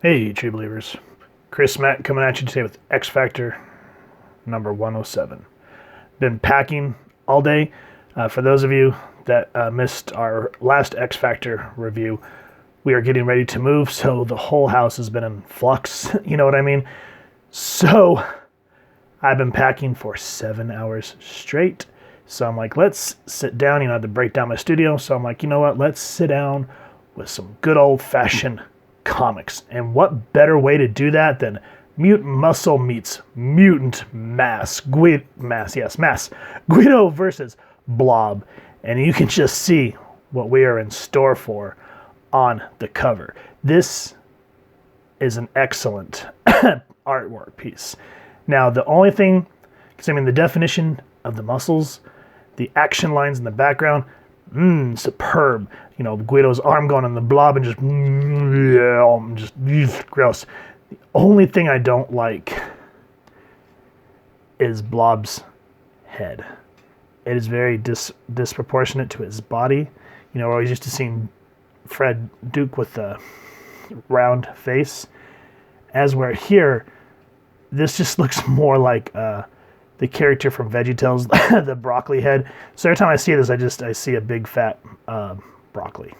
Hey, True Believers. Chris Mack coming at you today with X Factor number 107. Been packing all day. For those of you that missed our last X Factor review, we are getting ready to move, so the whole house has been in flux. You know what I mean? So I've been packing for 7 hours straight. So I'm like, let's sit down. I had to break down my studio. So I'm like, you know what? Let's sit down with some good old fashioned comics. And what better way to do that than Mutant Muscle meets Mutant Mass. Mass. Guido versus Blob. And you can just see what we are in store for on the cover. This is an excellent artwork piece. Now, the only thing, because the definition of the muscles, the action lines in the background, superb. Guido's arm going on the Blob and just gross. The only thing I don't like is Blob's head. It is very disproportionate to his body. We're always used to seeing Fred Duke with the round face. As we're here, this just looks more like the character from VeggieTales, the broccoli head. So every time I see this, I see a big fat broccoli.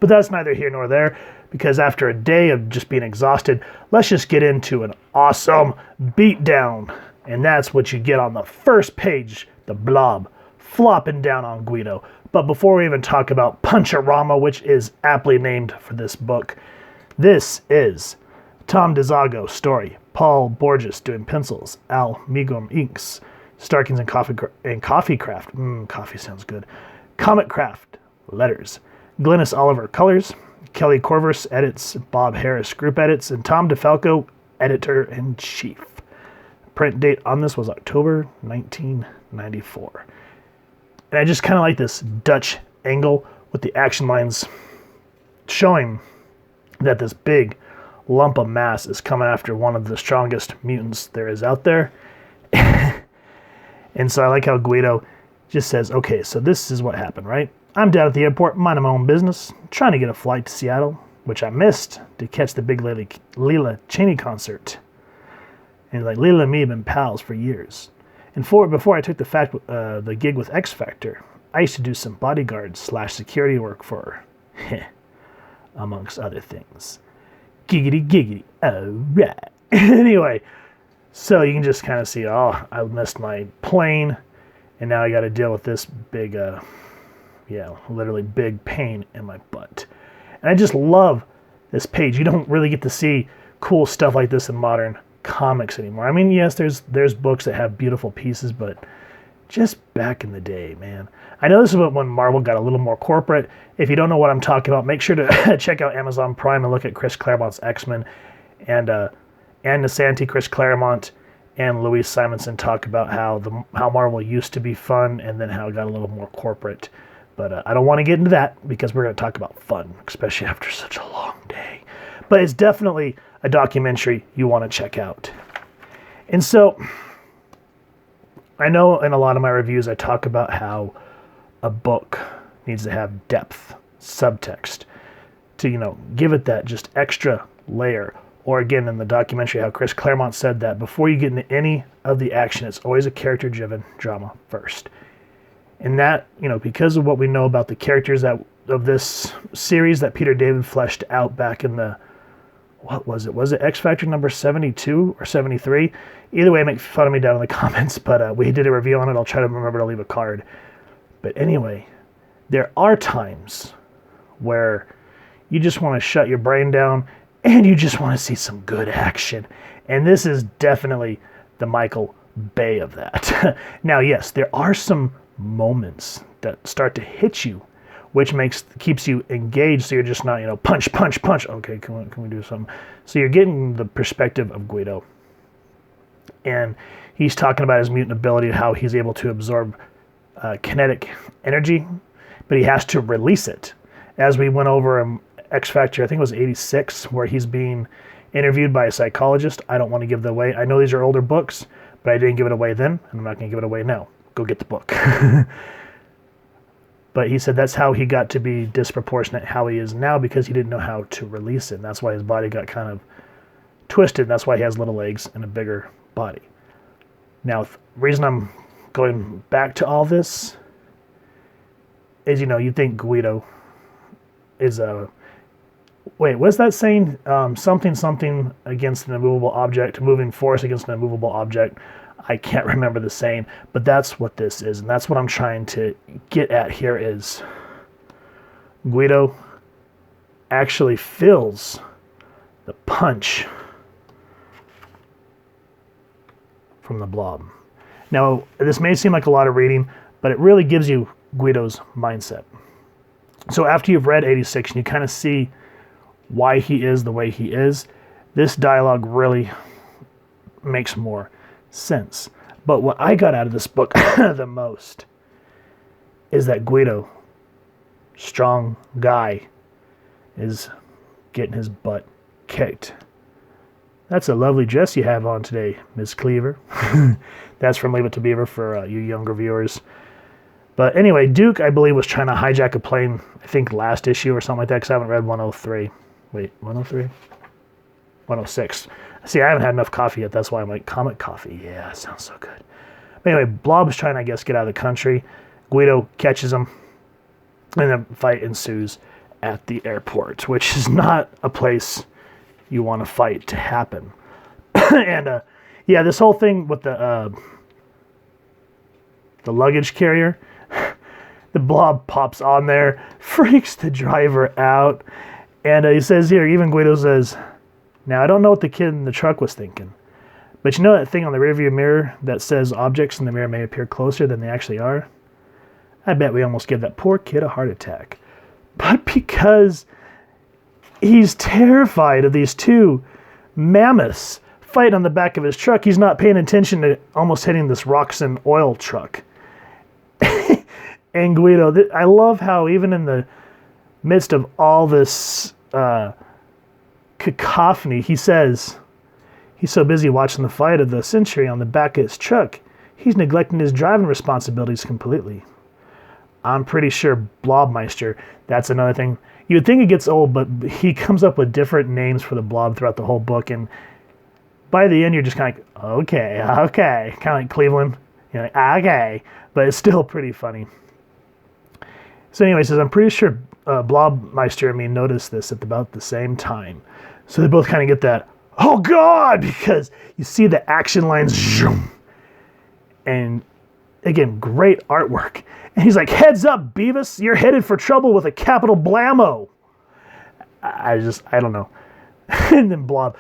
But that's neither here nor there, because after a day of just being exhausted, let's just get into an awesome beatdown. And that's what you get on the first page, the Blob flopping down on Guido. But before we even talk about Puncharama, which is aptly named for this book, this is Tom DeZago's story. Paul Borges doing pencils. Al Migum inks. Starkins and Coffee Craft. Coffee sounds good. Comic Craft letters. Glynis Oliver colors. Kelly Corvus edits. Bob Harris group edits. And Tom DeFalco editor-in-chief. Print date on this was October 1994. And I just kind of like this Dutch angle with the action lines showing that this big lump of mass is coming after one of the strongest mutants there is out there. And so I like how Guido just says, okay, so this is what happened, right? I'm down at the airport, minding my own business, trying to get a flight to Seattle, which I missed to catch the big Leela Cheney concert. And he's like, Leela and me have been pals for years. And before I took the gig with X Factor, I used to do some bodyguard/security work for her, amongst other things. Giggity, all right. Anyway, so you can just kind of see, I missed my plane, and now I got to deal with this big, literally big pain in my butt. And I just love this page. You don't really get to see cool stuff like this in modern comics anymore. Yes, there's books that have beautiful pieces, but just back in the day, man. I know this is when Marvel got a little more corporate. If you don't know what I'm talking about, make sure to check out Amazon Prime and look at Chris Claremont's X-Men. And Ann Nocenti, Chris Claremont, and Louise Simonson talk about how Marvel used to be fun and then how it got a little more corporate. But I don't want to get into that because we're going to talk about fun, especially after such a long day. But it's definitely a documentary you want to check out. And so I know in a lot of my reviews I talk about how a book needs to have depth, subtext, to, give it that just extra layer. Or again, in the documentary, how Chris Claremont said that before you get into any of the action, it's always a character-driven drama first. And that, because of what we know about the characters of this series that Peter David fleshed out back in the, what was it? Was it X Factor number 72 or 73? Either way, make fun of me down in the comments, but we did a review on it. I'll try to remember to leave a card. But anyway, there are times where you just want to shut your brain down and you just want to see some good action. And this is definitely the Michael Bay of that. Now, yes, there are some moments that start to hit you, which keeps you engaged, so you're just not, punch. Okay, can we do something? So you're getting the perspective of Guido. And he's talking about his mutant ability, how he's able to absorb kinetic energy, but he has to release it. As we went over X Factor, I think it was 86, where he's being interviewed by a psychologist. I don't want to give that away. I know these are older books, but I didn't give it away then, and I'm not going to give it away now. Go get the book. But he said that's how he got to be disproportionate how he is now, because he didn't know how to release it. And that's why his body got kind of twisted. That's why he has little legs and a bigger body. Now, the reason I'm going back to all this is, you think Guido is a... Wait, what's that saying? Something against an immovable object, moving force against an immovable object. I can't remember the saying, but that's what this is. And that's what I'm trying to get at here is Guido actually feels the punch from the Blob. Now, this may seem like a lot of reading, but it really gives you Guido's mindset. So after you've read 86 and you kind of see why he is the way he is, this dialogue really makes more sense. But what I got out of this book the most is that Guido, strong guy, is getting his butt kicked. That's a lovely dress you have on today, Miss Cleaver. That's from Leave It to Beaver for you younger viewers. But anyway, Duke, I believe, was trying to hijack a plane, I think last issue or something like that, because I haven't read 103. Wait, 103? 106. See, I haven't had enough coffee yet. That's why I'm like, comic coffee. Yeah, sounds so good. But anyway, Blob's trying to, I guess, get out of the country. Guido catches him, and a fight ensues at the airport, which is not a place you want to fight to happen. And, yeah, this whole thing with the luggage carrier, the Blob pops on there, freaks the driver out, and he says here, even Guido says, now, I don't know what the kid in the truck was thinking, but you know that thing on the rearview mirror that says objects in the mirror may appear closer than they actually are? I bet we almost gave that poor kid a heart attack. But because he's terrified of these two mammoths fighting on the back of his truck, he's not paying attention to almost hitting this Roxxon oil truck. And Guido, I love how even in the midst of all this cacophony, he says he's so busy watching the fight of the century on the back of his truck, he's neglecting his driving responsibilities completely. I'm pretty sure Blobmeister, that's another thing. You would think it gets old, but he comes up with different names for the Blob throughout the whole book, and by the end you're just kind of like, okay, kind of like Cleveland, you're like, okay, but it's still pretty funny. So anyway, he says, I'm pretty sure Blobmeister and me noticed this at about the same time. So they both kind of get that, oh God, because you see the action lines, zoom, and again, great artwork. And he's like, heads up, Beavis, you're headed for trouble with a capital blammo. I don't know. And then Blob,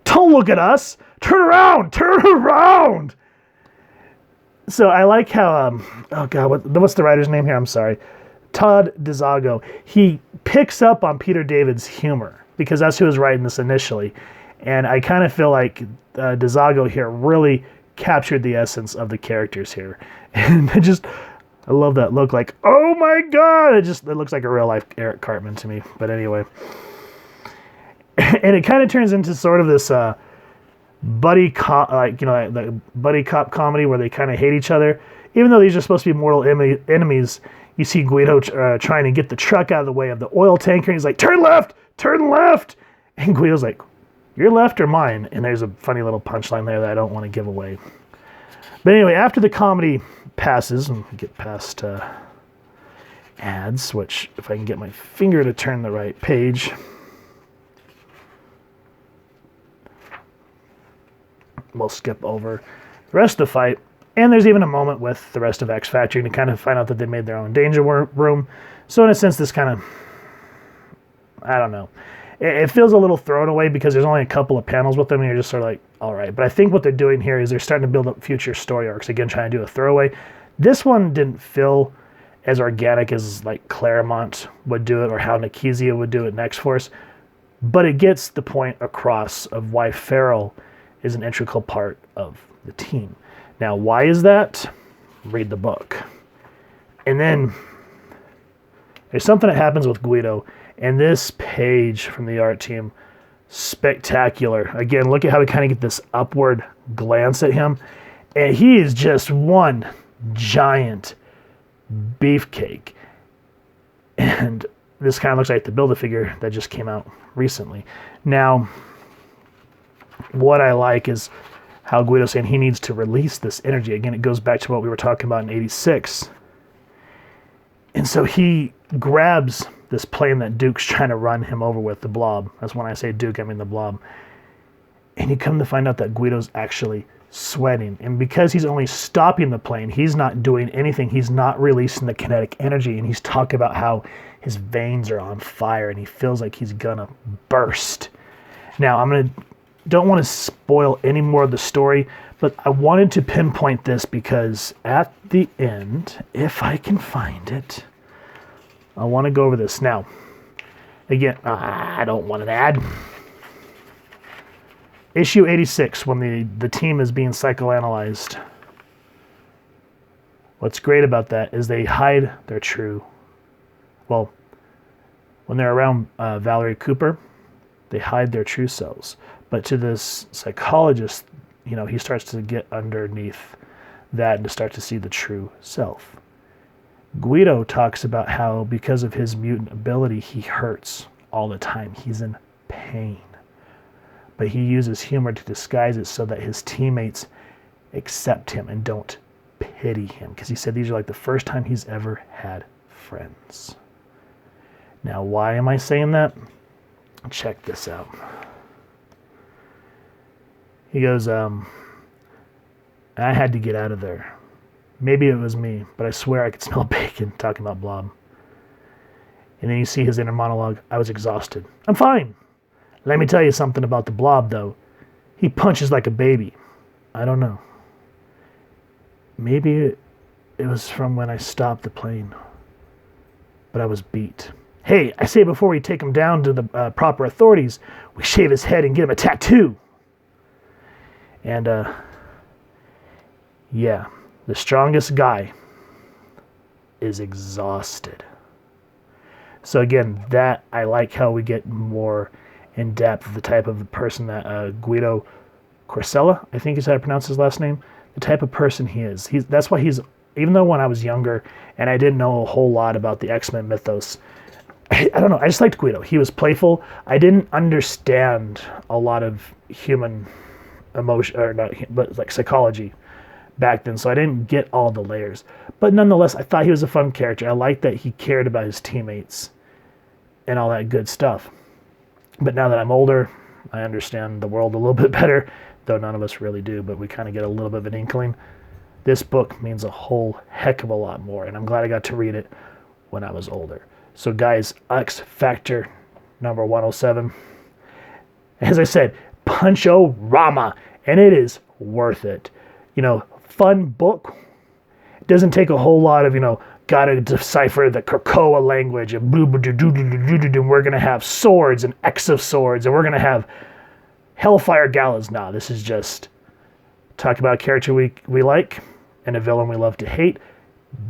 don't look at us, turn around. So I like how, oh God, what's the writer's name here? I'm sorry. Todd DeZago. He picks up on Peter David's humor, because that's who was writing this initially. And I kind of feel like DeZago here really captured the essence of the characters here. And I love that look, like, oh my God! It looks like a real life Eric Cartman to me. But anyway. And it kind of turns into sort of this buddy cop, the buddy cop comedy where they kind of hate each other. Even though these are supposed to be mortal enemies, you see Guido trying to get the truck out of the way of the oil tanker, and he's like, turn left! And Guido's like, your left or mine? And there's a funny little punchline there that I don't want to give away. But anyway, after the comedy passes, and we get past ads, which if I can get my finger to turn the right page, we'll skip over the rest of the fight. And there's even a moment with the rest of X Factory to kind of find out that they made their own danger room. So in a sense, this kind of, I don't know. It feels a little thrown away because there's only a couple of panels with them and you're just sort of like, all right. But I think what they're doing here is they're starting to build up future story arcs. Again, trying to do a throwaway. This one didn't feel as organic as like Claremont would do it or how Nikezia would do it in X-Force. But it gets the point across of why Farrell is an integral part of the team. Now, why is that? Read the book. And then there's something that happens with Guido, and this page from the art team, spectacular. Again, look at how we kind of get this upward glance at him. And he is just one giant beefcake. And this kind of looks like the Build-A-Figure that just came out recently. Now, what I like is how Guido's saying he needs to release this energy. Again, it goes back to what we were talking about in 86. And so he grabs this plane that Duke's trying to run him over with, the Blob. That's when I say Duke, I mean the Blob. And you come to find out that Guido's actually sweating. And because he's only stopping the plane, he's not doing anything. He's not releasing the kinetic energy. And he's talking about how his veins are on fire and he feels like he's gonna burst. Now, don't want to spoil any more of the story, but I wanted to pinpoint this because at the end, if I can find it, I want to go over this. Now, again, I don't want an ad. Issue 86, when the team is being psychoanalyzed. What's great about that is they hide their true, well, when they're around Valerie Cooper, they hide their true selves. But to this psychologist, you know, he starts to get underneath that and to start to see the true self. Guido talks about how because of his mutant ability, he hurts all the time. He's in pain. But he uses humor to disguise it so that his teammates accept him and don't pity him. Because he said these are like the first time he's ever had friends. Now, why am I saying that? Check this out. He goes, I had to get out of there. Maybe it was me, but I swear I could smell bacon, talking about Blob. And then you see his inner monologue. I was exhausted. I'm fine. Let me tell you something about the Blob, though. He punches like a baby. I don't know. Maybe it was from when I stopped the plane. But I was beat. Hey, I say before we take him down to the proper authorities, we shave his head and get him a tattoo. And, yeah, the strongest guy is exhausted. So again, that I like how we get more in depth of the type of person that Guido Corsella, I think is how I pronounce his last name, the type of person he is. That's why he's, even though when I was younger and I didn't know a whole lot about the X-Men mythos, I don't know, I just liked Guido. He was playful. I didn't understand a lot of human emotion, or not, but like psychology back then, so I didn't get all the layers. But nonetheless, I thought he was a fun character. I liked that he cared about his teammates and all that good stuff. But now that I'm older, I understand the world a little bit better, though none of us really do, but we kind of get a little bit of an inkling. This book means a whole heck of a lot more, and I'm glad I got to read it when I was older. So guys, X Factor number 107. As I said, Punch-O-Rama, and it is worth it. You know, fun book. It doesn't take a whole lot of, gotta decipher the Krakoa language and we're gonna have swords and exoswords and we're gonna have Hellfire Galas. Nah, this is just talk about a character we like and a villain we love to hate,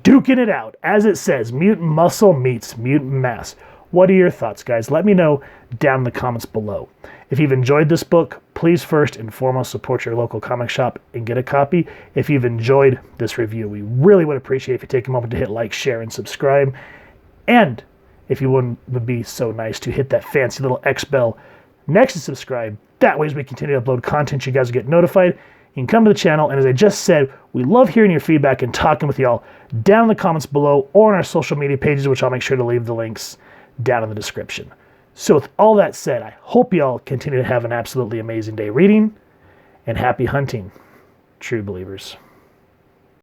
duking it out. As it says, mutant muscle meets mutant mass. What are your thoughts, guys? Let me know down in the comments below. If you've enjoyed this book, please first and foremost support your local comic shop and get a copy. If you've enjoyed this review, we really would appreciate if you take a moment to hit like, share, and subscribe. And if you would be so nice to hit that fancy little X bell next to subscribe. That way as we continue to upload content, you guys will get notified. You can come to the channel, and as I just said, we love hearing your feedback and talking with y'all down in the comments below or on our social media pages, which I'll make sure to leave the links down in the description. So with all that said, I hope y'all continue to have an absolutely amazing day reading, and happy hunting, true believers.